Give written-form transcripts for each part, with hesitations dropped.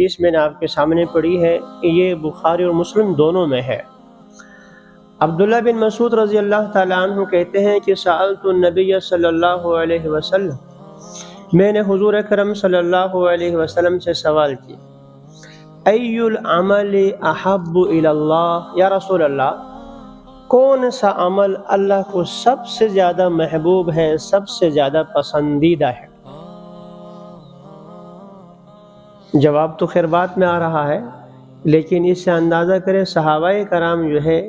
حدیث میں نے آپ کے سامنے پڑھی ہے، یہ بخاری اور مسلم دونوں میں ہے۔ عبداللہ بن مسعود رضی اللہ تعالیٰ عنہ کہتے ہیں کہ سألت النبی صلی اللہ علیہ وسلم، میں نے حضور اکرم صلی اللہ علیہ وسلم سے سوال کیا، ای العمل احب الی اللہ، یا رسول اللہ کون سا عمل اللہ کو سب سے زیادہ محبوب ہے، سب سے زیادہ پسندیدہ ہے؟ جواب تو خیر بات میں آ رہا ہے، لیکن اس سے اندازہ کریں صحابہ کرام جو ہے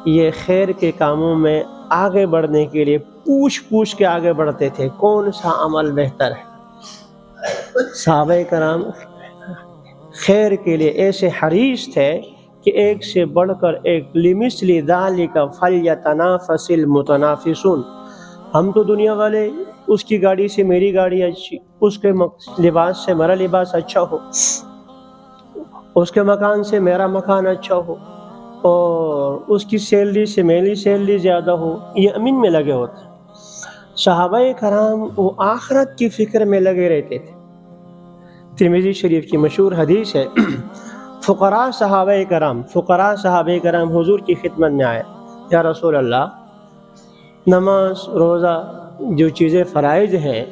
یہ خیر کے کاموں میں آگے بڑھنے کے لیے پوچھ کے آگے بڑھتے تھے، کون سا عمل بہتر ہے۔ صحابہ کرام خیر کے لیے ایسے حریص تھے کہ ایک سے بڑھ کر ایک، لمثل ذالک فلیتنافس المتنافسون، ہم تو دنیا والے اس کی گاڑی سے میری گاڑی اچھی، اس کے لباس سے میرا لباس اچھا ہو، اس کے مکان سے میرا مکان اچھا ہو، اور اس کی سیلری سے میری سیلری زیادہ ہو، یہ امین میں لگے ہوتے۔ صحابہ کرام وہ آخرت کی فکر میں لگے رہتے تھے۔ ترمذی شریف کی مشہور حدیث ہے، فقراء صحابہ کرام حضور کی خدمت میں آئے، یا رسول اللہ نماز روزہ جو چیزیں فرائض ہیں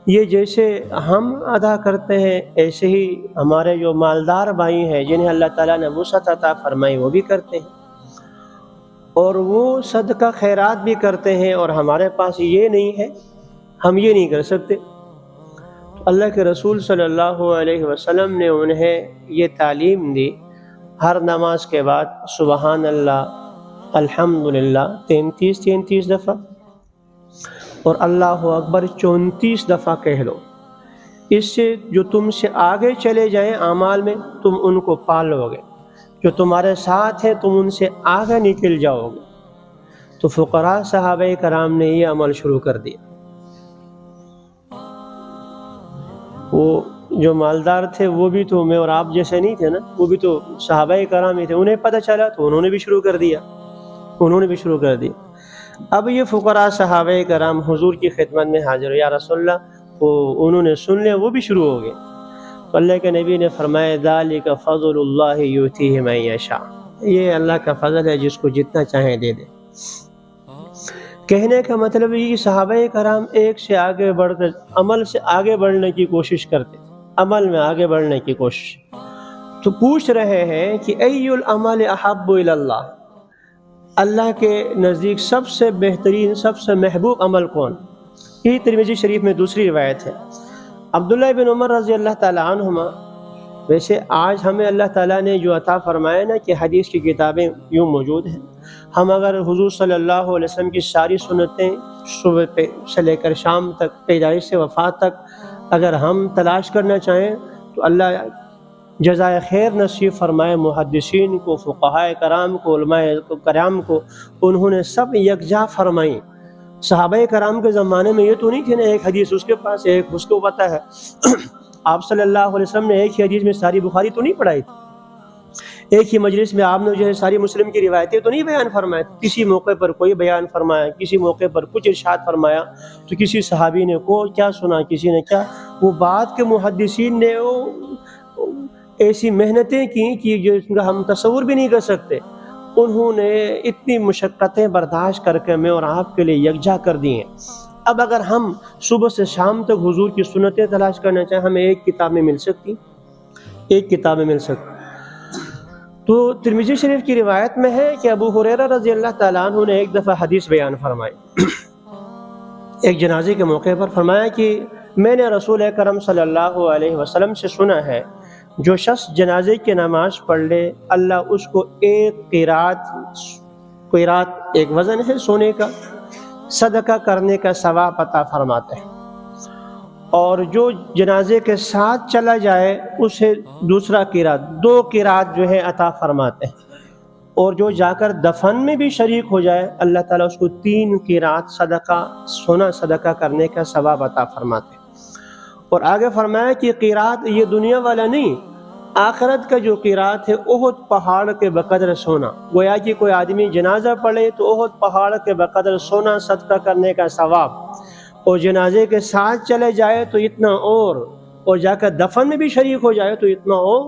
یہ جیسے ہم ادا کرتے ہیں ایسے ہی ہمارے جو مالدار بھائی ہیں جنہیں اللہ تعالیٰ نے وسعت عطا فرمائی وہ بھی کرتے ہیں، اور وہ صدقہ خیرات بھی کرتے ہیں، اور ہمارے پاس یہ نہیں ہے، ہم یہ نہیں کر سکتے۔ تو اللہ کے رسول صلی اللہ علیہ وسلم نے انہیں یہ تعلیم دی، ہر نماز کے بعد سبحان اللہ الحمدللہ 33 دفعہ اور اللہ اکبر 34 دفعہ کہہ لو، اس سے جو تم سے آگے چلے جائیں اعمال میں تم ان کو پالو گے، جو تمہارے ساتھ ہیں تم ان سے آگے نکل جاؤ گے۔ تو فقراء صحابہ کرام نے یہ عمل شروع کر دیا۔ وہ جو مالدار تھے وہ بھی تو میں اور آپ جیسے نہیں تھے نا، وہ بھی تو صحابہ کرام ہی تھے، انہیں پتہ چلا تو انہوں نے بھی شروع کر دیا۔ اب یہ فقراء صحابہ کرام حضور کی خدمت میں حاضر، یا رسول اللہ وہ انہوں نے سن لیا، وہ بھی شروع ہو گئے۔ تو اللہ کے نبی نے فرمایا ذالک فضل اللہ یؤتیہ من یشاء، یہ اللہ کا فضل ہے جس کو جتنا چاہیں دے دے۔ کہنے کا مطلب یہ کہ صحابہ کرام ایک سے آگے بڑھ کر عمل سے آگے بڑھنے کی کوشش کرتے تھے، عمل میں آگے بڑھنے کی کوشش۔ تو پوچھ رہے ہیں کہ ای العمل احب الی اللہ، اللہ کے نزدیک سب سے بہترین سب سے محبوب عمل کون؟ یہ ترمذی شریف میں دوسری روایت ہے۔ عبداللہ بن عمر رضی اللہ تعالیٰ عنہما، ویسے آج ہمیں اللہ تعالیٰ نے جو عطا فرمایا نا کہ حدیث کی کتابیں یوں موجود ہیں، ہم اگر حضور صلی اللہ علیہ وسلم کی ساری سنتیں صبح سے لے کر شام تک، پیدائش سے وفات تک اگر ہم تلاش کرنا چاہیں تو اللہ جزائے خیر نصیب فرمائے محدثین کو، فقہاء کرام کو، علماء کرام کو، انہوں نے سب یکجا فرمائی۔ صحابہ کرام کے زمانے میں یہ تو نہیں تھے نا ایک حدیث اس کے پاس ایک اس کو پتہ ہے۔ آپ صلی اللہ علیہ وسلم نے ایک ہی حدیث میں ساری بخاری تو نہیں پڑھائی تھی، ایک ہی مجلس میں آپ نے جو ہے ساری مسلم کی روایتیں تو نہیں بیان فرمائی، کسی موقع پر کوئی بیان فرمایا، کسی موقع پر کچھ ارشاد فرمایا، تو کسی صحابی نے کو کیا سنا، کسی نے کیا، وہ بات کے محدثین نے ایسی محنتیں کی کہ جو ہم تصور بھی نہیں کر سکتے، انہوں نے اتنی مشقتیں برداشت کر کے میں اور آپ کے لیے یکجا کر دی ہیں۔ اب اگر ہم صبح سے شام تک حضور کی سنتیں تلاش کرنا چاہیں ہمیں ایک کتاب میں مل سکتی، تو ترمذی شریف کی روایت میں ہے کہ ابو ہریرہ رضی اللہ تعالیٰ عنہ نے ایک دفعہ حدیث بیان فرمائی، ایک جنازے کے موقع پر فرمایا کہ میں نے رسول اکرم صلی اللہ علیہ وسلم سے سنا ہے جو شخص جنازے کی نماز پڑھ لے اللہ اس کو ایک قیراط ایک وزن ہے سونے کا، صدقہ کرنے کا ثواب عطا فرماتے ہیں، اور جو جنازے کے ساتھ چلا جائے اسے دوسرا قیراط 2 قیراط جو ہے عطا فرماتے ہیں، اور جو جا کر دفن میں بھی شریک ہو جائے اللہ تعالیٰ اس کو 3 قیراط سونا صدقہ کرنے کا ثواب عطا فرماتے ہیں۔ اور آگے فرمایا کہ قیراط یہ دنیا والا نہیں، آخرت کا جو قیراط ہے احد پہاڑ کے بقدر سونا، گویا کہ کوئی آدمی جنازہ پڑھے تو احد پہاڑ کے بقدر سونا صدقہ کرنے کا ثواب، اور جنازے کے ساتھ چلے جائے تو اتنا اور اور جا کر دفن میں بھی شریک ہو جائے تو اتنا ہو۔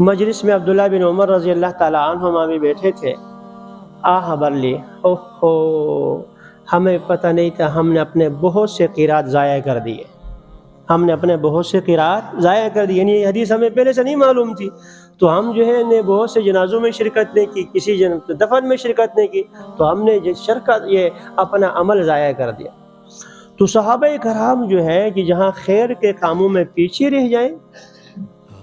مجلس میں عبداللہ بن عمر رضی اللہ تعالیٰ عنہما بھی بیٹھے تھے۔ آہ برلی، اوہ ہمیں پتہ نہیں تھا، ہم نے اپنے بہت سے قرات ضائع کر دیے، ہم نے اپنے بہت سے قرات ضائع کر دی، یعنی یہ حدیث ہمیں پہلے سے نہیں معلوم تھی، تو ہم جو ہے نے بہت سے جنازوں میں شرکت نہیں کی، کسی دفن میں شرکت نہیں کی، تو ہم نے یہ اپنا عمل ضائع کر دیا۔ تو صحابہ کرام جو ہے کہ جہاں خیر کے کاموں میں پیچھے رہ جائیں،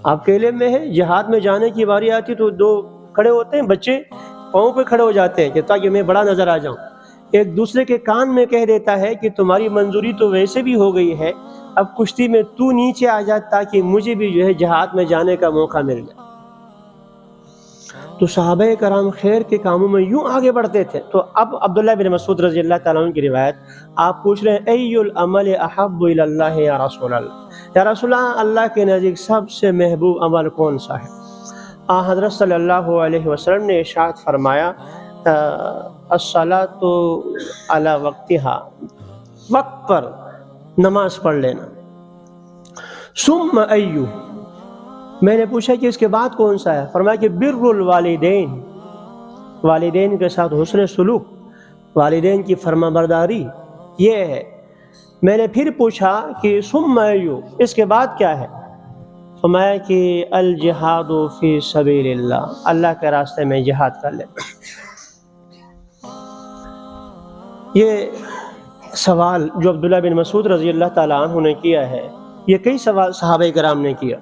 آپ کے علم میں ہے جہاد میں جانے کی باری آتی تو دو کھڑے ہوتے ہیں بچے، پاؤں پہ کھڑے ہو جاتے ہیں کہ تاکہ میں بڑا نظر آ جاؤں، ایک دوسرے کے کان میں کہہ دیتا ہے کہ تمہاری منظوری تو ویسے بھی ہو گئی ہے، اب کشتی میں تو نیچے آ جا تاکہ مجھے بھی جو ہے جہاد میں جانے کا موقع مل جائے۔ تو صحابہ کرام خیر کے کاموں میں یوں آگے بڑھتے تھے۔ تو اب عبداللہ بن مسعود رضی اللہ تعالیٰ عنہ کی روایت، آپ پوچھ رہے ہیں ای العمل احب الی اللہ یا رسول اللہ، یا رسول اللہ، اللہ کے نزدیک سب سے محبوب عمل کون سا ہے؟ حضرت صلی اللہ علیہ وسلم نے ارشاد فرمایا الصلاۃ علی وقتہا، وقت پر نماز پڑھ لینا۔ ثم ایو، میں نے پوچھا کہ اس کے بعد کون سا ہے؟ فرمایا کہ بر الوالدین، والدین کے ساتھ حسن سلوک، والدین کی فرما برداری، یہ ہے۔ میں نے پھر پوچھا کہ ثم ایو، اس کے بعد کیا ہے؟ فرمایا کہ الجہاد فی سبیل اللہ، اللہ کے راستے میں جہاد کر لے۔ یہ سوال جو عبداللہ بن مسعود رضی اللہ تعالیٰ عنہ نے کیا ہے، یہ کئی سوال صحابہ کرام نے کیا۔